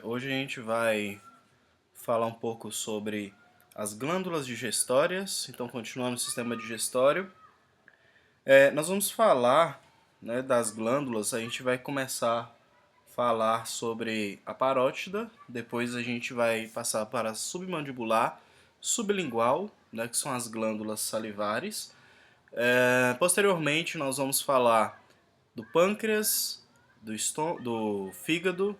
Hoje a gente vai falar um pouco sobre as glândulas digestórias, então continuando o sistema digestório. Nós vamos falar, né, das glândulas, a gente vai começar a falar sobre a parótida, depois a gente vai passar para a submandibular, sublingual, né, que são as glândulas salivares. Posteriormente nós vamos falar do pâncreas, do fígado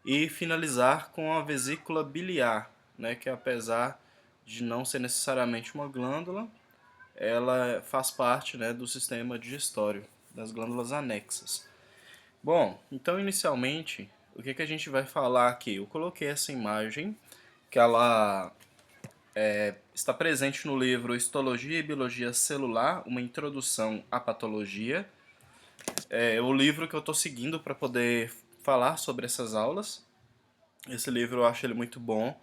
e finalizar com a vesícula biliar, né, que apesar de não ser necessariamente uma glândula, ela faz parte, né, do sistema digestório, das glândulas anexas. Bom, então inicialmente, o que a gente vai falar aqui? Eu coloquei essa imagem, que ela está presente no livro Histologia e Biologia Celular, uma introdução à patologia. É o livro que eu estou seguindo para poder falar sobre essas aulas. Esse livro eu acho ele muito bom,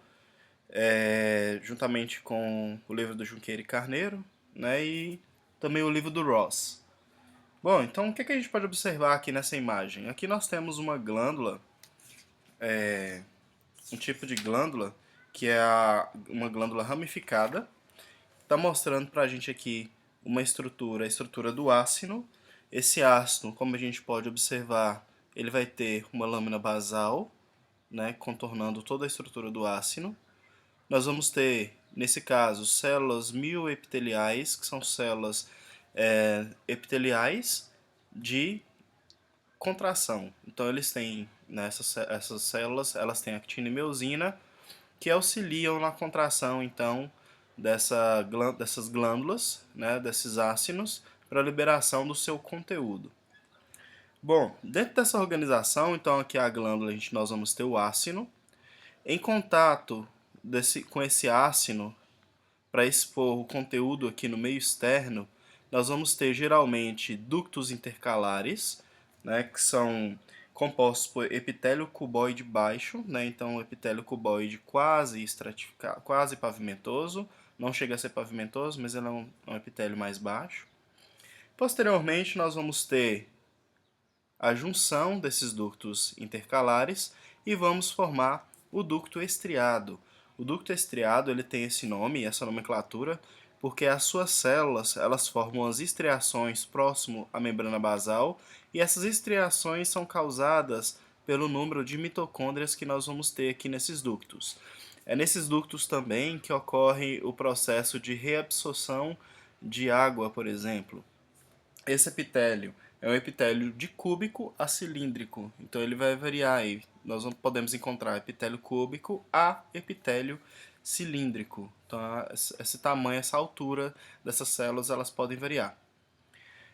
juntamente com o livro do Junqueira e Carneiro, né, e também o livro do Ross. Bom, então o que a gente pode observar aqui nessa imagem? Aqui nós temos uma glândula, um tipo de glândula, que é uma glândula ramificada. Está mostrando para a gente aqui a estrutura do ácino. Esse ácino, como a gente pode observar, ele vai ter uma lâmina basal, né, contornando toda a estrutura do ácino. Nós vamos ter, nesse caso, células mioepiteliais, que são células epiteliais de contração. Então eles têm, né, essas células, elas têm actina e miosina, que auxiliam na contração, então, dessas glândulas, né, desses ácinos, para a liberação do seu conteúdo. Bom, dentro dessa organização, então aqui a glândula, nós vamos ter o ácino. Em contato com esse ácino, para expor o conteúdo aqui no meio externo, nós vamos ter geralmente ductos intercalares, né, que são compostos por epitélio cuboide baixo, né, então epitélio cuboide quase estratificado, quase pavimentoso, não chega a ser pavimentoso, mas ele é um epitélio mais baixo. Posteriormente, nós vamos ter a junção desses ductos intercalares e vamos formar o ducto estriado. O ducto estriado ele tem esse nome, essa nomenclatura, porque as suas células elas formam as estriações próximo à membrana basal e essas estriações são causadas pelo número de mitocôndrias que nós vamos ter aqui nesses ductos. É nesses ductos também que ocorre o processo de reabsorção de água, por exemplo. Esse epitélio é um epitélio de cúbico a cilíndrico, então ele vai variar aí. Nós podemos encontrar epitélio cúbico a epitélio cilíndrico. Então, esse tamanho, essa altura dessas células, elas podem variar.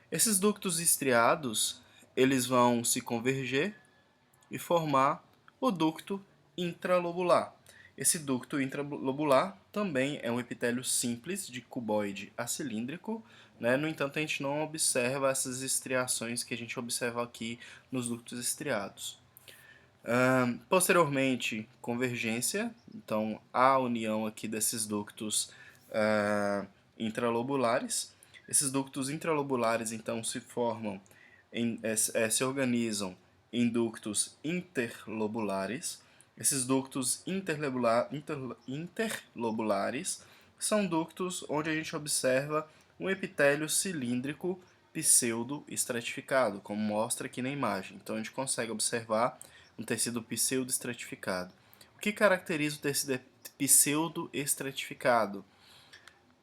Esses ductos estriados, eles vão se converger e formar o ducto intralobular. Esse ducto intralobular também é um epitélio simples de cuboide acilíndrico, né? No entanto, a gente não observa essas estriações que a gente observa aqui nos ductos estriados. Posteriormente, convergência, então a união aqui desses ductos intralobulares. Esses ductos intralobulares então se organizam em ductos interlobulares. Esses ductos interlobulares são ductos onde a gente observa um epitélio cilíndrico pseudo-estratificado, como mostra aqui na imagem. Então a gente consegue observar um tecido pseudo-estratificado. O que caracteriza o tecido pseudo-estratificado?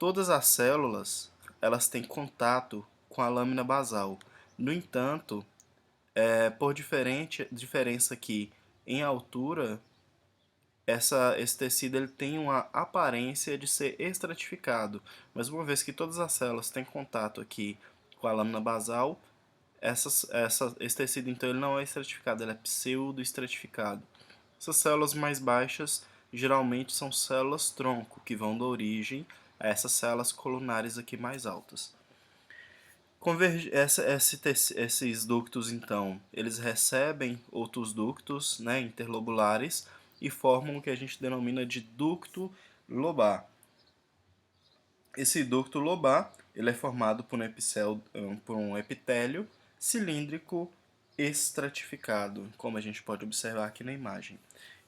Todas as células elas têm contato com a lâmina basal. No entanto, por diferença aqui em altura, esse tecido ele tem uma aparência de ser estratificado. Mas uma vez que todas as células têm contato aqui com a lâmina basal, esse tecido então ele não é estratificado, ele é pseudo-estratificado. Essas células mais baixas geralmente são células tronco, que vão da origem a essas células colunares aqui mais altas. Esses ductos, então, eles recebem outros ductos, né, interlobulares e formam o que a gente denomina de ducto lobar. Esse ducto lobar ele é formado por um epitélio cilíndrico estratificado, como a gente pode observar aqui na imagem.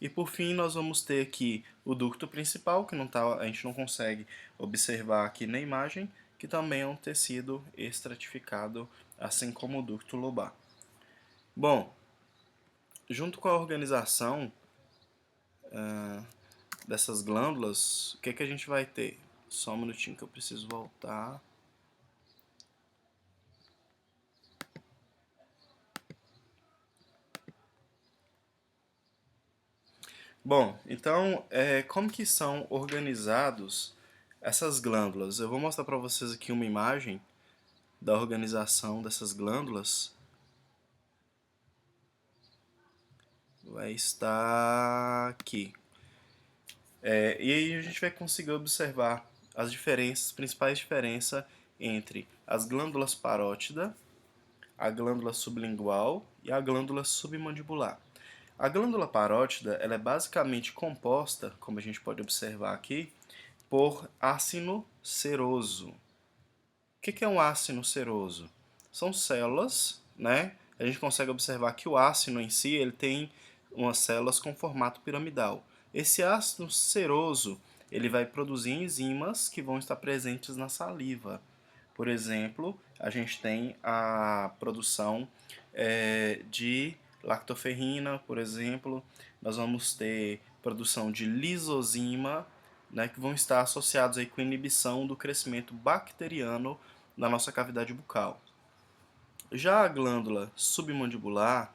E por fim, nós vamos ter aqui o ducto principal, que a gente não consegue observar aqui na imagem, que também é um tecido estratificado, assim como o ducto lobar. Bom, junto com a organização dessas glândulas, o que a gente vai ter? Só um minutinho que eu preciso voltar. Bom, então, como que são organizados essas glândulas? Eu vou mostrar para vocês aqui uma imagem da organização dessas glândulas. Vai estar aqui. E aí a gente vai conseguir observar as principais diferenças entre as glândulas parótida, a glândula sublingual e a glândula submandibular. A glândula parótida ela é basicamente composta, como a gente pode observar aqui, por ácido seroso. O que é um ácido seroso? São células, né? A gente consegue observar que o ácido em si ele tem umas células com formato piramidal. Esse ácido seroso ele vai produzir enzimas que vão estar presentes na saliva. Por exemplo, a gente tem a produção de lactoferrina, por exemplo. Nós vamos ter produção de lisozima, né, que vão estar associados aí com a inibição do crescimento bacteriano na nossa cavidade bucal. Já a glândula submandibular,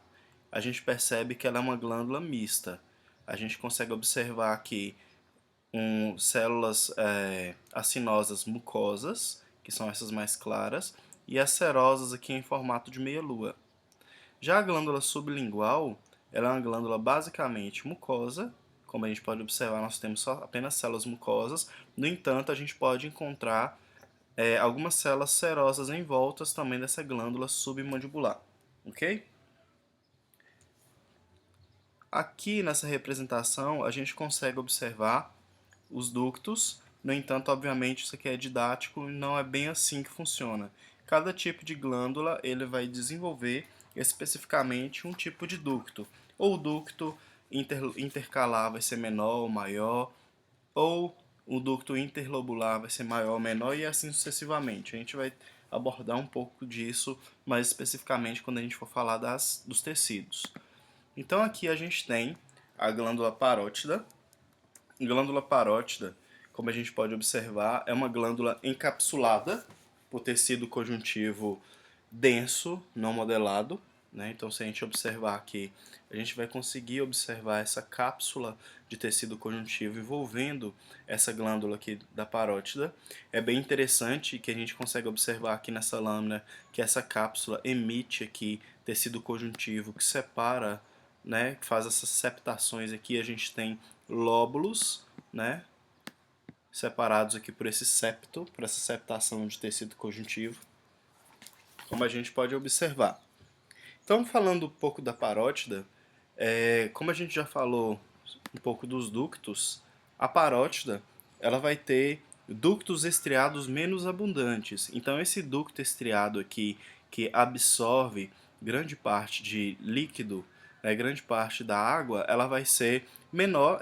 a gente percebe que ela é uma glândula mista. A gente consegue observar aqui células acinosas mucosas, que são essas mais claras, e as serosas aqui em formato de meia-lua. Já a glândula sublingual, ela é uma glândula basicamente mucosa. Como a gente pode observar, nós temos apenas células mucosas. No entanto, a gente pode encontrar algumas células serosas em voltas também dessa glândula submandibular. Ok? Aqui nessa representação, a gente consegue observar os ductos. No entanto, obviamente, isso aqui é didático e não é bem assim que funciona. Cada tipo de glândula ele vai desenvolver especificamente um tipo de ducto. Ou o ducto intercalar vai ser menor ou maior, ou o ducto interlobular vai ser maior ou menor, e assim sucessivamente. A gente vai abordar um pouco disso mais especificamente quando a gente for falar dos tecidos. Então aqui a gente tem a glândula parótida. Glândula parótida, como a gente pode observar, é uma glândula encapsulada por tecido conjuntivo denso, não modelado, né? Então, se a gente observar aqui, a gente vai conseguir observar essa cápsula de tecido conjuntivo envolvendo essa glândula aqui da parótida. É bem interessante que a gente consegue observar aqui nessa lâmina que essa cápsula emite aqui tecido conjuntivo que separa, né? Que faz essas septações aqui. A gente tem lóbulos, né? Separados aqui por esse septo, por essa septação de tecido conjuntivo, como a gente pode observar. Então, falando um pouco da parótida, como a gente já falou um pouco dos ductos, a parótida ela vai ter ductos estriados menos abundantes. Então, esse ducto estriado aqui, que absorve grande parte de líquido, né, grande parte da água, ela vai ser menor,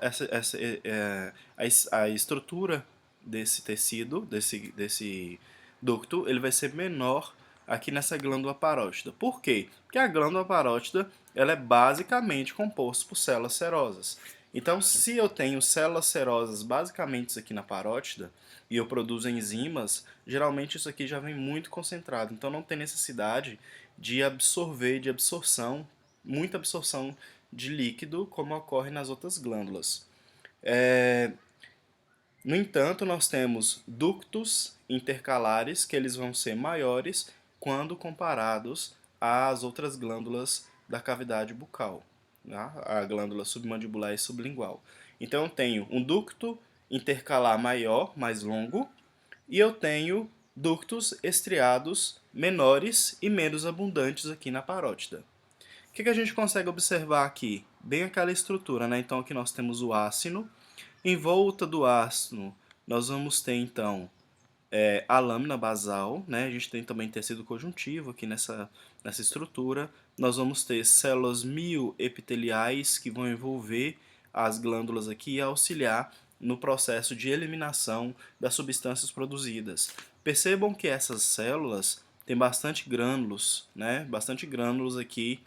a estrutura desse tecido, desse ducto, ele vai ser menor aqui nessa glândula parótida. Por quê? Porque a glândula parótida ela é basicamente composta por células serosas. Então, se eu tenho células serosas basicamente aqui na parótida e eu produzo enzimas, geralmente isso aqui já vem muito concentrado. Então, não tem necessidade de absorção, muita absorção de líquido, como ocorre nas outras glândulas. No entanto, nós temos ductos intercalares que eles vão ser maiores quando comparados às outras glândulas da cavidade bucal, tá? A glândula submandibular e sublingual. Então eu tenho um ducto intercalar maior, mais longo, e eu tenho ductos estriados menores e menos abundantes aqui na parótida. O que a gente consegue observar aqui? Bem aquela estrutura, né? Então aqui nós temos o ácino. Em volta do ácino, nós vamos ter então a lâmina basal, né? A gente tem também tecido conjuntivo aqui nessa estrutura, nós vamos ter células mioepiteliais que vão envolver as glândulas aqui e auxiliar no processo de eliminação das substâncias produzidas. Percebam que essas células têm bastante grânulos, né? Bastante grânulos aqui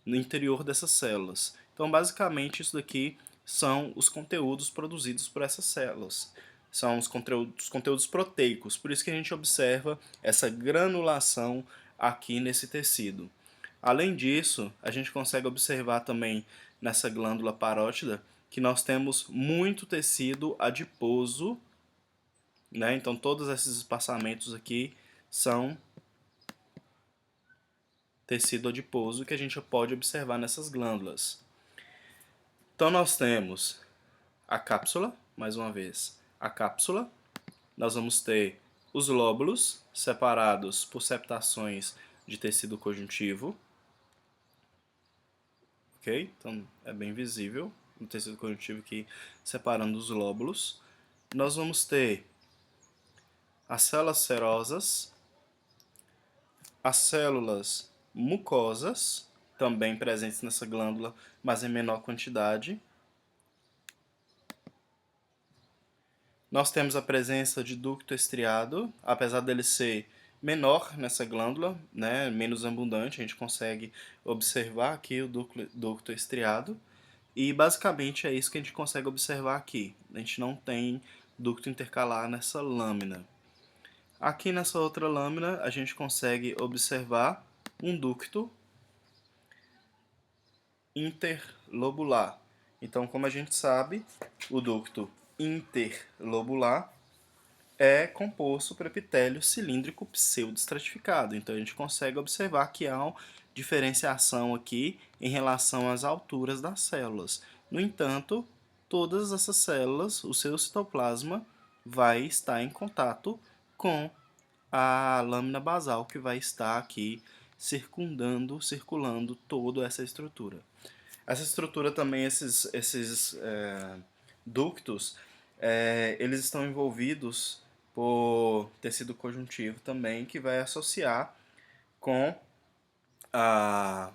no interior dessas células. Então, basicamente, isso daqui são os conteúdos produzidos por essas células. São os conteúdos proteicos, por isso que a gente observa essa granulação aqui nesse tecido. Além disso, a gente consegue observar também nessa glândula parótida que nós temos muito tecido adiposo, né? Então todos esses espaçamentos aqui são tecido adiposo que a gente pode observar nessas glândulas. Então nós temos a cápsula, mais uma vez, a cápsula. Nós vamos ter os lóbulos separados por septações de tecido conjuntivo. Ok? Então é bem visível no tecido conjuntivo aqui separando os lóbulos. Nós vamos ter as células serosas, as células mucosas, também presentes nessa glândula, mas em menor quantidade. Nós temos a presença de ducto estriado, apesar dele ser menor nessa glândula, né, menos abundante, a gente consegue observar aqui o ducto estriado. E basicamente é isso que a gente consegue observar aqui. A gente não tem ducto intercalar nessa lâmina. Aqui nessa outra lâmina a gente consegue observar um ducto interlobular. Então, como a gente sabe, o ducto interlobular é composto por epitélio cilíndrico pseudoestratificado. Então a gente consegue observar que há uma diferenciação aqui em relação às alturas das células. No entanto, todas essas células, o seu citoplasma vai estar em contato com a lâmina basal que vai estar aqui circulando toda essa estrutura. Essa estrutura também, esses ductos, eles estão envolvidos por tecido conjuntivo também, que vai associar com a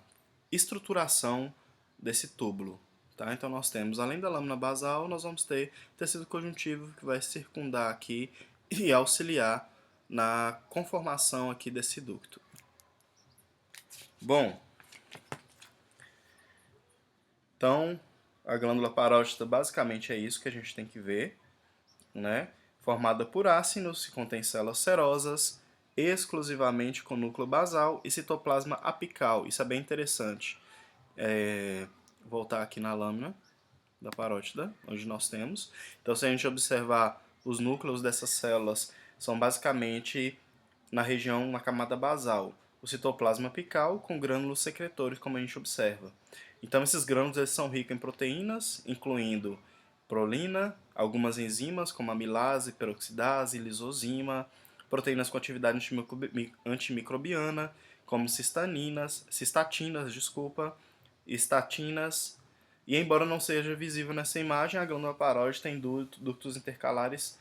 estruturação desse túbulo. Tá? Então nós temos, além da lâmina basal, nós vamos ter tecido conjuntivo que vai circundar aqui e auxiliar na conformação aqui desse ducto. Bom, então a glândula parótida basicamente é isso que a gente tem que ver, né? Formada por ácinos, que contém células serosas, exclusivamente com núcleo basal e citoplasma apical. Isso é bem interessante. Voltar aqui na lâmina da parótida, onde nós temos. Então, se a gente observar os núcleos dessas células, são basicamente na região, na camada basal. O citoplasma apical com grânulos secretores, como a gente observa. Então, esses grânulos eles são ricos em proteínas, incluindo prolina, algumas enzimas como amilase, peroxidase, lisozima, proteínas com atividade antimicrobiana, como cistatinas, estatinas, e embora não seja visível nessa imagem, a glândula parótida tem ductos intercalares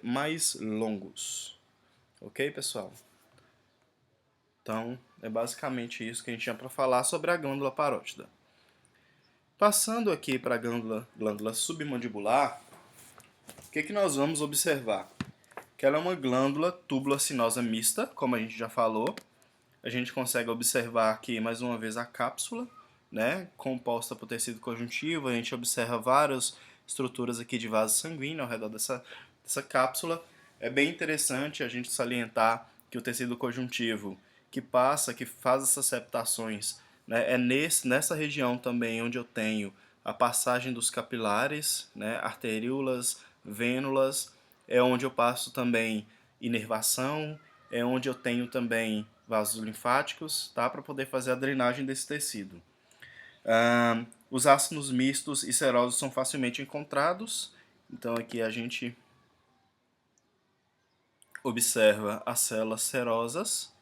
mais longos. Ok, pessoal? Então, é basicamente isso que a gente tinha para falar sobre a glândula parótida. Passando aqui para a glândula submandibular, o que nós vamos observar? Que ela é uma glândula tubulacinosa mista, como a gente já falou. A gente consegue observar aqui, mais uma vez, a cápsula, né, composta por tecido conjuntivo. A gente observa várias estruturas aqui de vaso sanguíneo ao redor dessa cápsula. É bem interessante a gente salientar que o tecido conjuntivo que faz essas septações, né, é nessa região também onde eu tenho a passagem dos capilares, né, arteríolas, vênulas, é onde eu passo também inervação, é onde eu tenho também vasos linfáticos, tá, para poder fazer a drenagem desse tecido. Os ácidos mistos e serosos são facilmente encontrados, então aqui a gente observa as células serosas,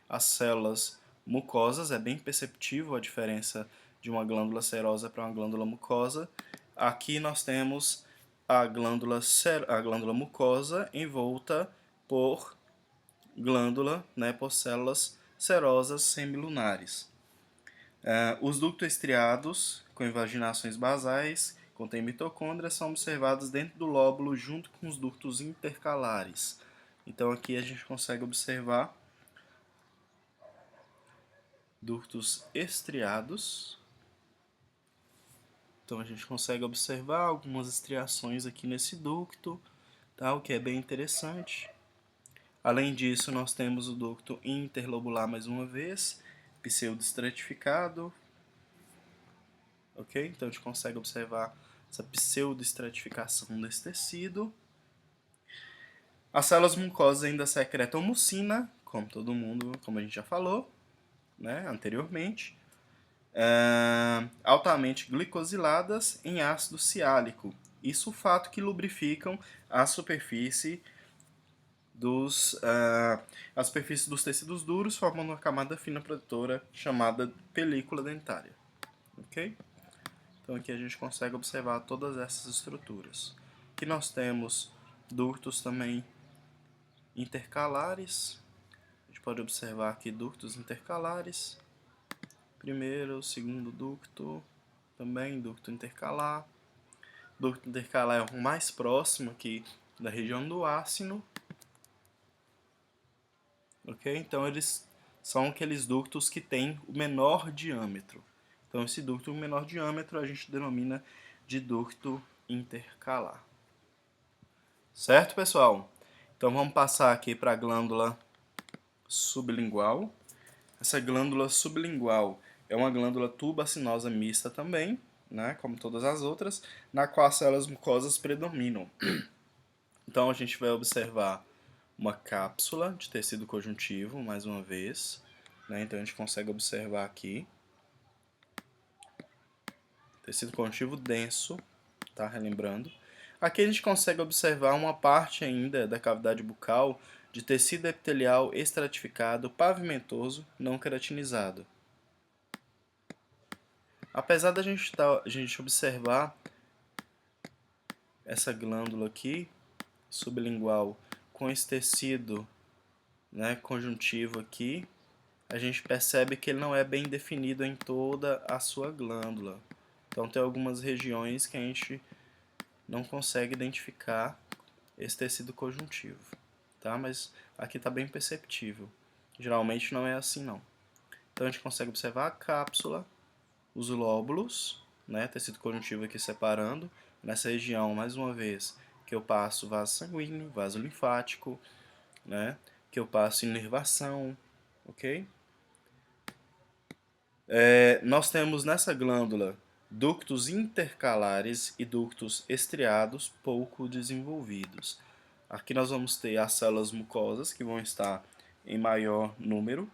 as células mucosas, é bem perceptível a diferença de uma glândula serosa para uma glândula mucosa. Aqui nós temos a glândula mucosa envolta por glândula, né, por células serosas semilunares. Os ductos estriados, com invaginações basais, contém mitocôndrias, são observados dentro do lóbulo junto com os ductos intercalares. Então aqui a gente consegue observar ductos estriados. Então a gente consegue observar algumas estriações aqui nesse ducto, tá? O que é bem interessante. Além disso, nós temos o ducto interlobular mais uma vez, pseudoestratificado, ok? Então a gente consegue observar essa pseudoestratificação desse tecido. As células mucosas ainda secretam mucina, como todo mundo, como a gente já falou, né, anteriormente, altamente glicosiladas em ácido ciálico e sulfato que lubrificam a superfície a superfície dos tecidos duros, formando uma camada fina protetora chamada película dentária. Ok? Então aqui a gente consegue observar todas essas estruturas. Aqui nós temos ductos também intercalares. A gente pode observar aqui ductos intercalares. Primeiro, segundo ducto, também ducto intercalar. Ducto intercalar é o mais próximo aqui da região do ácino. Ok? Então eles são aqueles ductos que têm o menor diâmetro. Então esse ducto com menor diâmetro a gente denomina de ducto intercalar. Certo, pessoal? Então vamos passar aqui para a glândula sublingual. Essa glândula sublingual é uma glândula tubacinosa mista também, né, como todas as outras, na qual as células mucosas predominam. Então a gente vai observar uma cápsula de tecido conjuntivo, mais uma vez, né? Então a gente consegue observar aqui tecido conjuntivo denso, tá? Relembrando. Aqui a gente consegue observar uma parte ainda da cavidade bucal de tecido epitelial estratificado, pavimentoso, não queratinizado. Apesar da gente observar essa glândula aqui, sublingual, com esse tecido, né, conjuntivo aqui, a gente percebe que ele não é bem definido em toda a sua glândula. Então tem algumas regiões que a gente não consegue identificar esse tecido conjuntivo, tá? Mas aqui está bem perceptível. Geralmente não é assim não. Então a gente consegue observar a cápsula, os lóbulos, né, tecido conjuntivo aqui separando. Nessa região, mais uma vez, que eu passo vaso sanguíneo, vaso linfático, né, que eu passo inervação, ok? Nós temos nessa glândula ductos intercalares e ductos estriados pouco desenvolvidos. Aqui nós vamos ter as células mucosas que vão estar em maior número.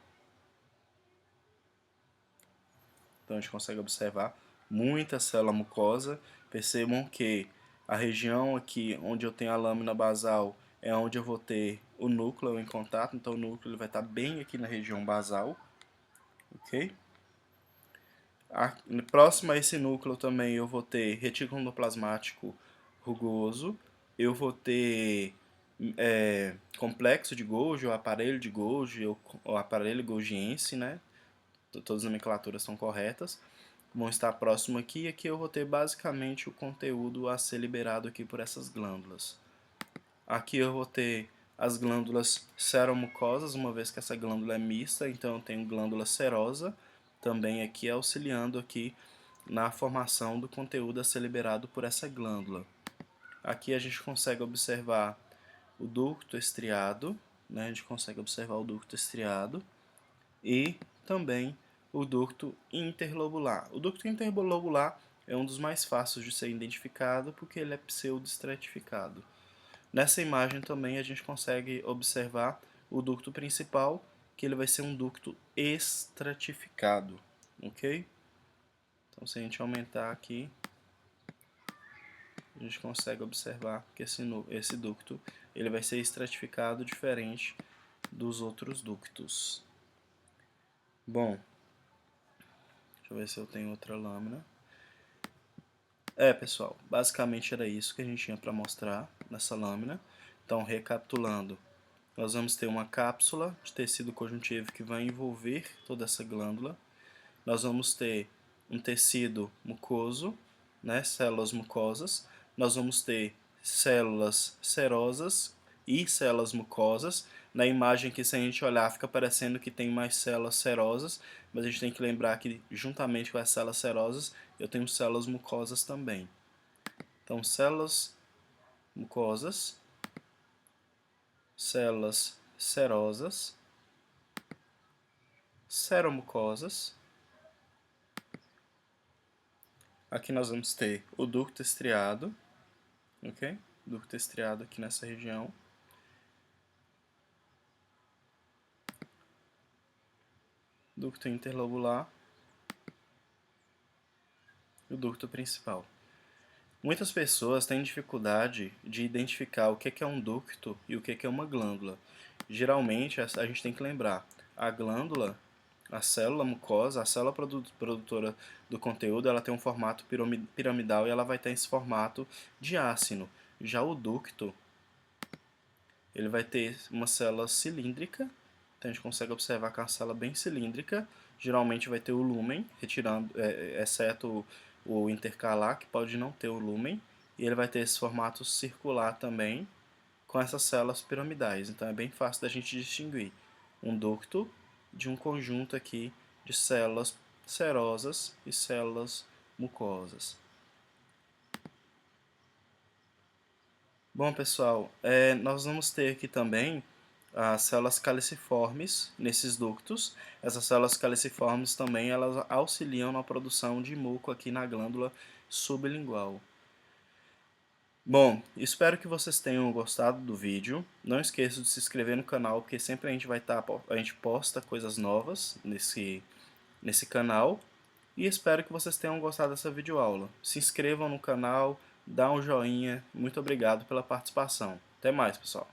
Então a gente consegue observar muita célula mucosa. Percebam que a região aqui onde eu tenho a lâmina basal é onde eu vou ter o núcleo em contato. Então o núcleo vai estar bem aqui na região basal. Ok? Próximo a esse núcleo também eu vou ter retículo endoplasmático rugoso, eu vou ter complexo de Golgi, ou aparelho de Golgi, ou aparelho golgiense, né? Todas as nomenclaturas são corretas. Vão estar próximo aqui, e aqui eu vou ter basicamente o conteúdo a ser liberado aqui por essas glândulas. Aqui eu vou ter as glândulas seromucosas, uma vez que essa glândula é mista, então eu tenho glândula serosa, também aqui auxiliando aqui na formação do conteúdo a ser liberado por essa glândula. Aqui a gente consegue observar o ducto estriado, né? A gente consegue observar o ducto estriado e também o ducto interlobular. O ducto interlobular é um dos mais fáceis de ser identificado porque ele é pseudoestratificado. Nessa imagem também a gente consegue observar o ducto principal, que ele vai ser um ducto estratificado, ok? Então se a gente aumentar aqui, a gente consegue observar que esse ducto ele vai ser estratificado diferente dos outros ductos. Bom, deixa eu ver se eu tenho outra lâmina. Pessoal, basicamente era isso que a gente tinha para mostrar nessa lâmina. Então, recapitulando, nós vamos ter uma cápsula de tecido conjuntivo que vai envolver toda essa glândula. Nós vamos ter um tecido mucoso, né, células mucosas. Nós vamos ter células serosas e células mucosas. Na imagem que, se a gente olhar, fica parecendo que tem mais células serosas, mas a gente tem que lembrar que, juntamente com as células serosas, eu tenho células mucosas também. Então, células mucosas, células serosas, seromucosas. Aqui nós vamos ter o ducto estriado, ok? Ducto estriado aqui nessa região. Ducto interlobular e o ducto principal. Muitas pessoas têm dificuldade de identificar o que é um ducto e o que é uma glândula. Geralmente, a gente tem que lembrar, a glândula, a célula mucosa, a célula produtora do conteúdo, ela tem um formato piramidal e ela vai ter esse formato diácino. Já o ducto, ele vai ter uma célula cilíndrica, então a gente consegue observar que é uma célula bem cilíndrica, geralmente vai ter o lúmen, exceto o intercalar, que pode não ter o lúmen, e ele vai ter esse formato circular também, com essas células piramidais. Então é bem fácil da gente distinguir um ducto de um conjunto aqui de células serosas e células mucosas. Bom, pessoal, nós vamos ter aqui também as células caliciformes nesses ductos. Essas células caliciformes também elas auxiliam na produção de muco aqui na glândula sublingual. Bom, espero que vocês tenham gostado do vídeo. Não esqueça de se inscrever no canal, porque sempre a gente posta coisas novas nesse canal. E espero que vocês tenham gostado dessa videoaula. Se inscrevam no canal, dá um joinha. Muito obrigado pela participação. Até mais, pessoal.